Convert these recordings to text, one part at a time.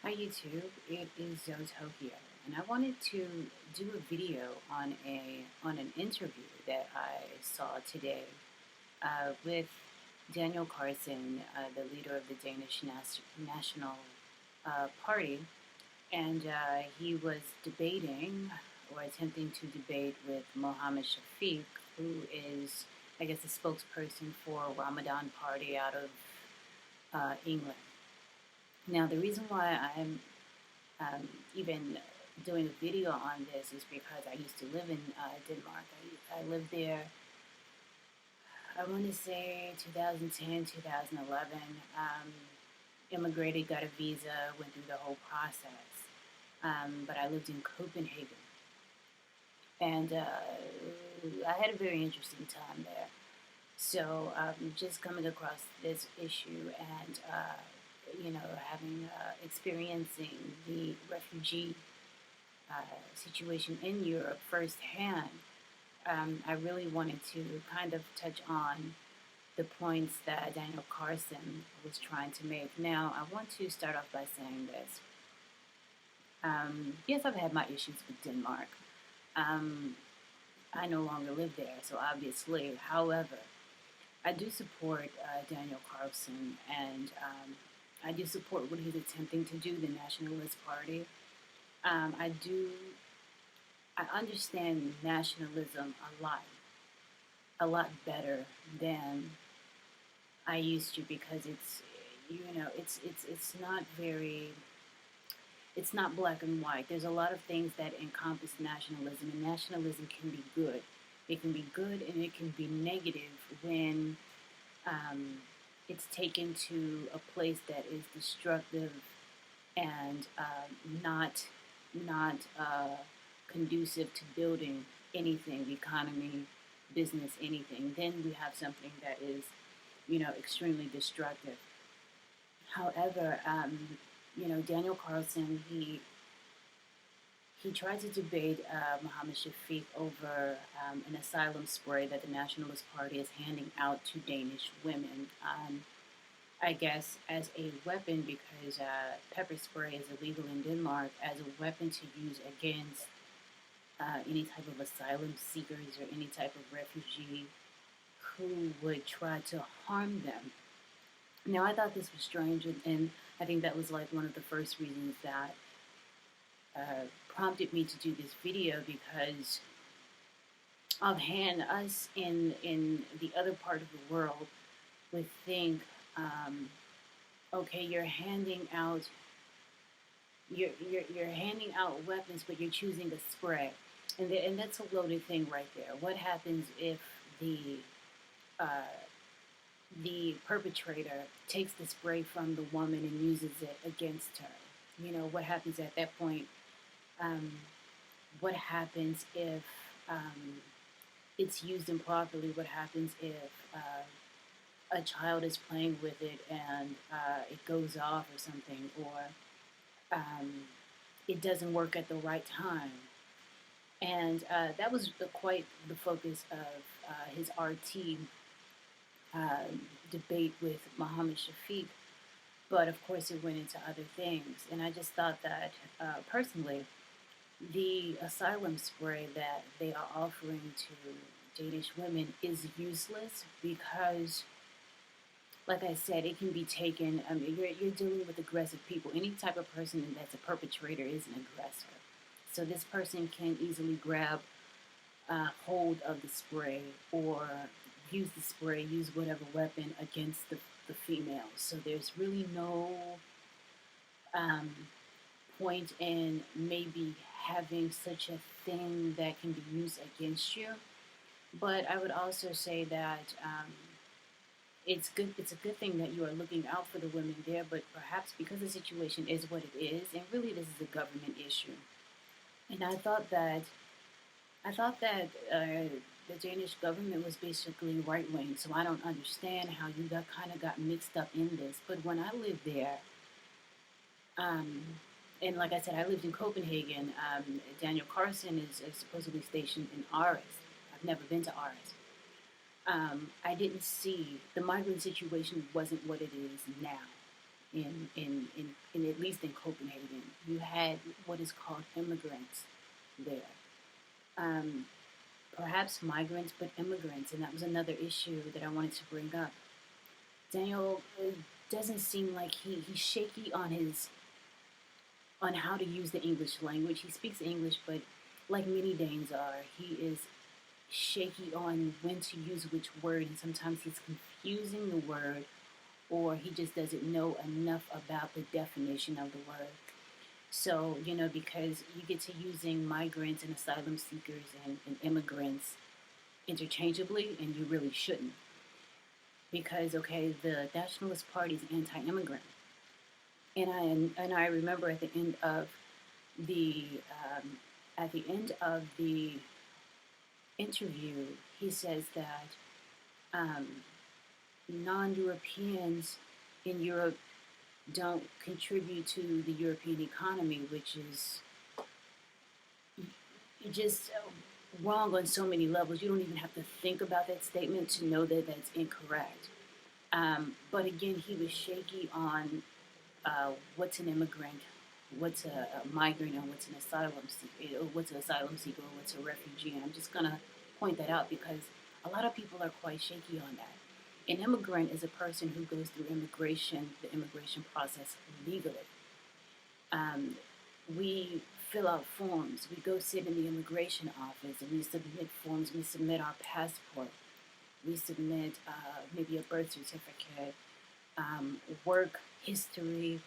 Hi YouTube, it is Zoto here, and I wanted to do a video on an interview that I saw today with Daniel Carlsen, the leader of the Danish National Party, and he was debating or attempting to debate with Mohammed Shafiq, who is, I guess, the spokesperson for Ramadan Party out of England. Now, the reason why I'm even doing a video on this is because I used to live in Denmark. I lived there, I want to say 2010, 2011. Immigrated, got a visa, went through the whole process. But I lived in Copenhagen. And I had a very interesting time there. So just coming across this issue and having experiencing the refugee situation in Europe firsthand, I really wanted to kind of touch on the points that Daniel Carlsen was trying to make. Now, I want to start off by saying this. Yes, I've had my issues with Denmark. I no longer live there, so obviously. However, I do support Daniel Carlsen, and I do support what he's attempting to do, the Nationalist Party. I understand nationalism a lot better than I used to, because it's not very, it's not black and white. There's a lot of things that encompass nationalism, and nationalism can be good. It can be good and it can be negative when it's taken to a place that is destructive and not conducive to building anything, the economy, business, anything. Then we have something that is, extremely destructive. However, Daniel Carlsen, he tried to debate Mohammed Shafiq over an asylum spray that the Nationalist Party is handing out to Danish women. I guess as a weapon, because pepper spray is illegal in Denmark, as a weapon to use against any type of asylum seekers or any type of refugee who would try to harm them. Now, I thought this was strange, and I think that was like one of the first reasons that prompted me to do this video, because offhand, us in the other part of the world would think, okay, you're handing out weapons, but you're choosing a spray, and that's a loaded thing right there. What happens if the perpetrator takes the spray from the woman and uses it against her? What happens at that point? What happens if it's used improperly? What happens if a child is playing with it and it goes off or something, or it doesn't work at the right time? And that was quite the focus of his RT debate with Mohammed Shafiq. But of course, it went into other things. And I just thought that, personally, the asylum spray that they are offering to Danish women is useless, because, like I said, it can be taken. I mean, you're dealing with aggressive people. Any type of person that's a perpetrator is an aggressor. So this person can easily grab hold of the spray, or use the spray, use whatever weapon against the female. So there's really no point in maybe having such a thing that can be used against you. But I would also say that it's good. It's a good thing that you are looking out for the women there. But perhaps because the situation is what it is, and really this is a government issue. And I thought that the Danish government was basically right wing. So I don't understand how you kind of got mixed up in this. But when I lived there, and like I said, I lived in Copenhagen. Daniel Carlsen is supposedly stationed in Aarhus. I've never been to Aarhus. I didn't see, the migrant situation wasn't what it is now. in at least in Copenhagen. You had what is called immigrants there. Um, Perhaps migrants, but immigrants, and that was another issue that I wanted to bring up. Daniel doesn't seem like he's shaky on his on how to use the English language. He speaks English, but like many Danes are, he is shaky on when to use which word, and sometimes he's confusing the word, or he just doesn't know enough about the definition of the word. So, because you get to using migrants and asylum seekers and immigrants interchangeably, and you really shouldn't. Because, okay, the Nationalist Party is anti-immigrant. And I remember the at the end of the interview, he says that um, non-Europeans in Europe don't contribute to the European economy, which is just wrong on so many levels. You don't even have to think about that statement to know that that's incorrect. But again, he was shaky on what's an immigrant, what's a migrant, and what's an asylum seeker, or what's an asylum seeker, or what's a refugee. And I'm just gonna point that out because a lot of people are quite shaky on that. An immigrant is a person who goes through the immigration process legally. Um, we fill out forms. We go sit in the immigration office and we submit forms. We submit our passport. We submit maybe a birth certificate, work history,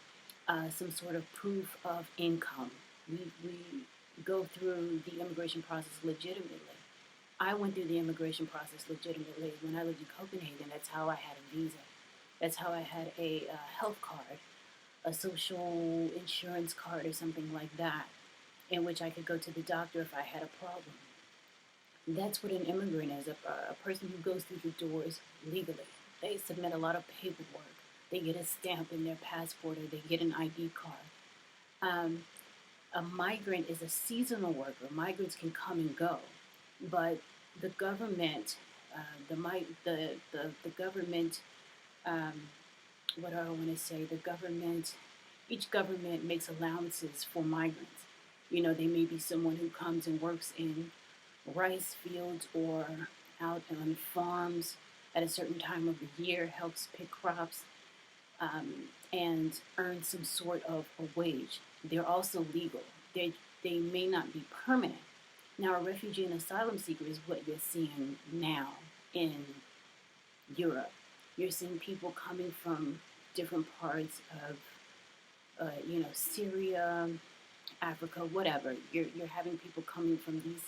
some sort of proof of income. We go through the immigration process legitimately. I went through the immigration process legitimately. When I lived in Copenhagen, that's how I had a visa. That's how I had a health card, a social insurance card, or something like that, in which I could go to the doctor if I had a problem. That's what an immigrant is, a person who goes through the doors legally. They submit a lot of paperwork. They get a stamp in their passport or they get an ID card. Um, a migrant is a seasonal worker. Migrants can come and go, but the government, the government, um, what do I want to say? Each government makes allowances for migrants. They may be someone who comes and works in rice fields or out on farms at a certain time of the year, helps pick crops, and earn some sort of a wage. They're also legal. They may not be permanent. Now, a refugee and asylum seeker is what you're seeing now in Europe. You're seeing people coming from different parts of, Syria, Africa, whatever. You're having people coming from these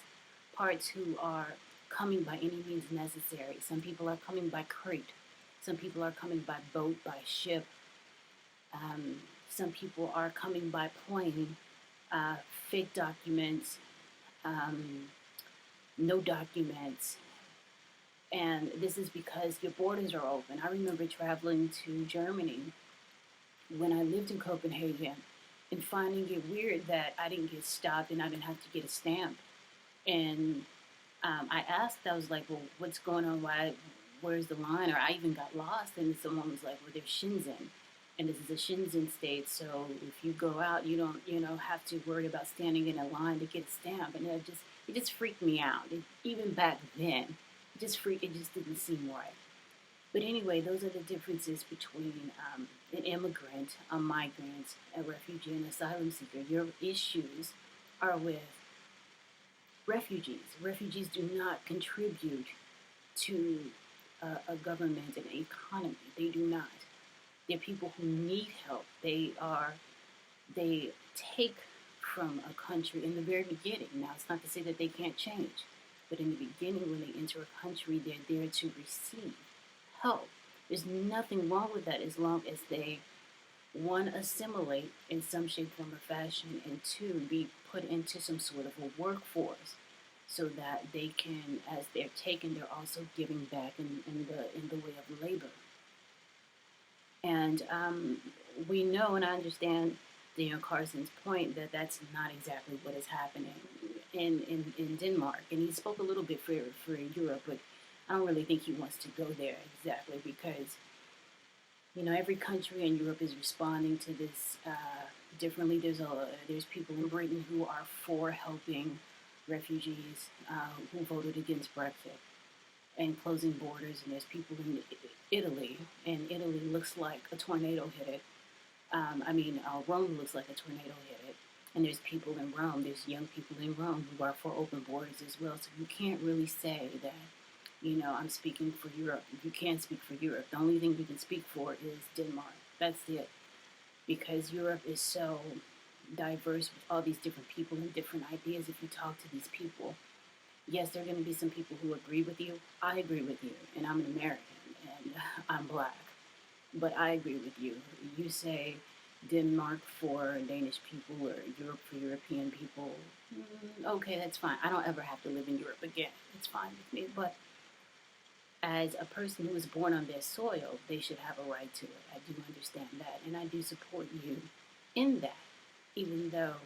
parts who are coming by any means necessary. Some people are coming by crate. Some people are coming by boat, by ship. Some people are coming by plane, fake documents, no documents. And this is because your borders are open. I remember traveling to Germany when I lived in Copenhagen and finding it weird that I didn't get stopped and I didn't have to get a stamp. And I asked, I was like, well, what's going on? Where's the line? Or I even got lost and someone was like, well, there's Shenzhen. And this is a Shenzhen state, so if you go out, you don't, have to worry about standing in a line to get a stamp. And it just freaked me out. Even back then, it just didn't seem right. But anyway, those are the differences between an immigrant, a migrant, a refugee, and asylum seeker. Your issues are with refugees. Refugees do not contribute to a government and an economy. They do not. They're people who need help. They take from a country in the very beginning. Now, it's not to say that they can't change, but in the beginning, when they enter a country, they're there to receive help. There's nothing wrong with that as long as they, one, assimilate in some shape, form, or fashion, and two, be put into some sort of a workforce so that they can, as they're taken, they're also giving back in the way of labor. And we know, and I understand Carlsen's point that that's not exactly what is happening in Denmark. And he spoke a little bit for Europe, but I don't really think he wants to go there exactly because Every country in Europe is responding to this differently. There's people in Britain who are for helping refugees who voted against Brexit and closing borders, and there's people in Italy, and Italy looks like a tornado hit it. Rome looks like a tornado hit it. And there's people in Rome, there's young people in Rome who are for open borders as well. So you can't really say that, I'm speaking for Europe. You can't speak for Europe. The only thing you can speak for is Denmark. That's it. Because Europe is so diverse with all these different people and different ideas. If you talk to these people, yes, there are going to be some people who agree with you. I agree with you, and I'm an American, and I'm black. But I agree with you. You say Denmark for Danish people or Europe for European people. Okay, that's fine. I don't ever have to live in Europe again. It's fine with me. But as a person who was born on their soil, they should have a right to it. I do understand that, and I do support you in that, even though,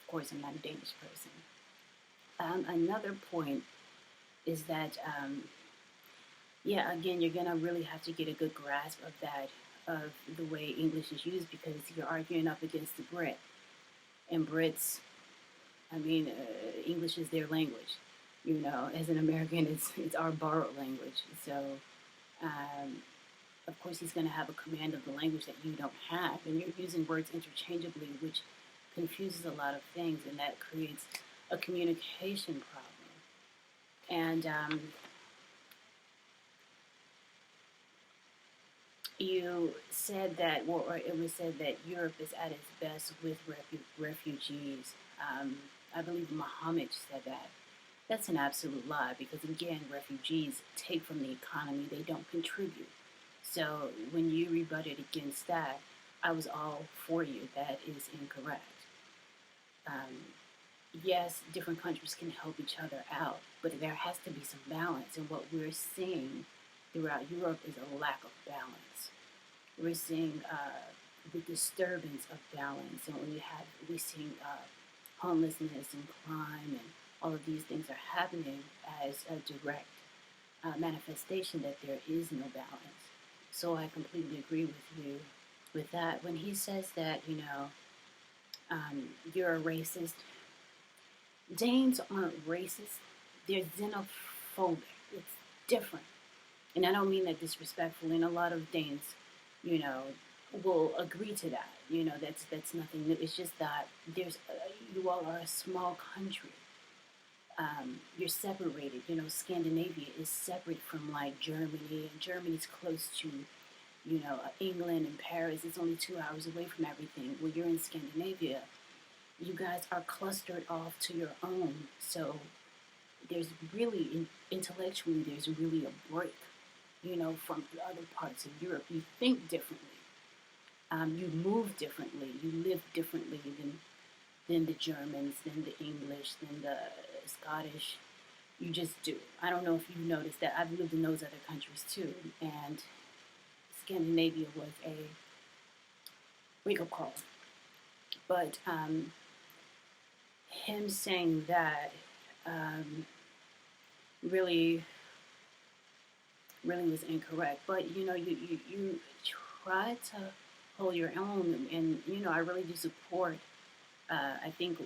of course, I'm not a Danish person. Another point is that, again, you're going to really have to get a good grasp of that, of the way English is used, because you're arguing up against the Brit. And Brits, English is their language. As an American, it's our borrowed language. So, of course, he's going to have a command of the language that you don't have. And you're using words interchangeably, which confuses a lot of things, and that creates a communication problem. And you said that, or it was said that Europe is at its best with refugees. I believe Muhammad said that. That's an absolute lie, because again, refugees take from the economy, they don't contribute. So when you rebutted against that, I was all for you. That is incorrect. Yes, different countries can help each other out, but there has to be some balance. And what we're seeing throughout Europe is a lack of balance. We're seeing the disturbance of balance, and we're seeing homelessness and crime, and all of these things are happening as a direct manifestation that there is no balance. So I completely agree with you with that. When he says that, you're a racist, Danes aren't racist. They're xenophobic. It's different. And I don't mean that disrespectfully. And a lot of Danes, will agree to that. That's nothing new. It's just that you all are a small country. You're separated. Scandinavia is separate from like Germany, and Germany's close to, England and Paris. It's only 2 hours away from everything. Well, you're in Scandinavia. You guys are clustered off to your own. So there's really, intellectually, there's really a break, from the other parts of Europe. You think differently. You move differently. You live differently than the Germans, than the English, than the Scottish. You just do. I don't know if you've noticed that. I've lived in those other countries too. And Scandinavia was a wake-up call. But him saying that really was incorrect. But you try to hold your own, and I really do support. I think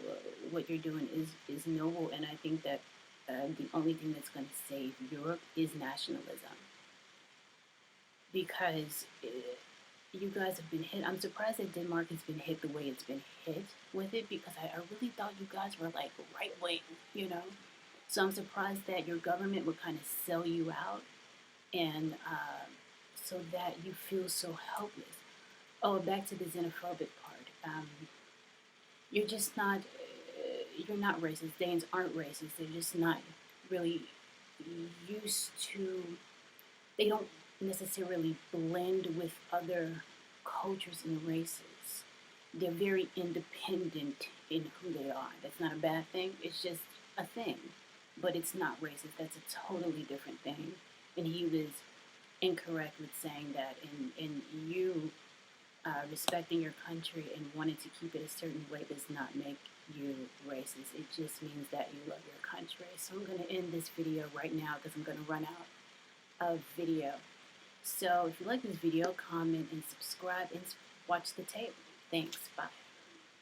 what you're doing is noble, and I think that the only thing that's going to save Europe is nationalism, because you guys have been hit. I'm surprised that Denmark has been hit the way it's been hit with it, because I really thought you guys were like right wing, So I'm surprised that your government would kind of sell you out, and so that you feel so helpless. Oh, back to the xenophobic part. You're just not. You're not racist. Danes aren't racist. They're just not really used to. They don't necessarily blend with other cultures and races. They're very independent in who they are. That's not a bad thing. It's just a thing. But it's not racist. That's a totally different thing. And he was incorrect with saying that. And you respecting your country and wanting to keep it a certain way does not make you racist. It just means that you love your country. So I'm going to end this video right now, because I'm going to run out of video. So if you like this video, comment and subscribe and watch the tape. Thanks. Bye.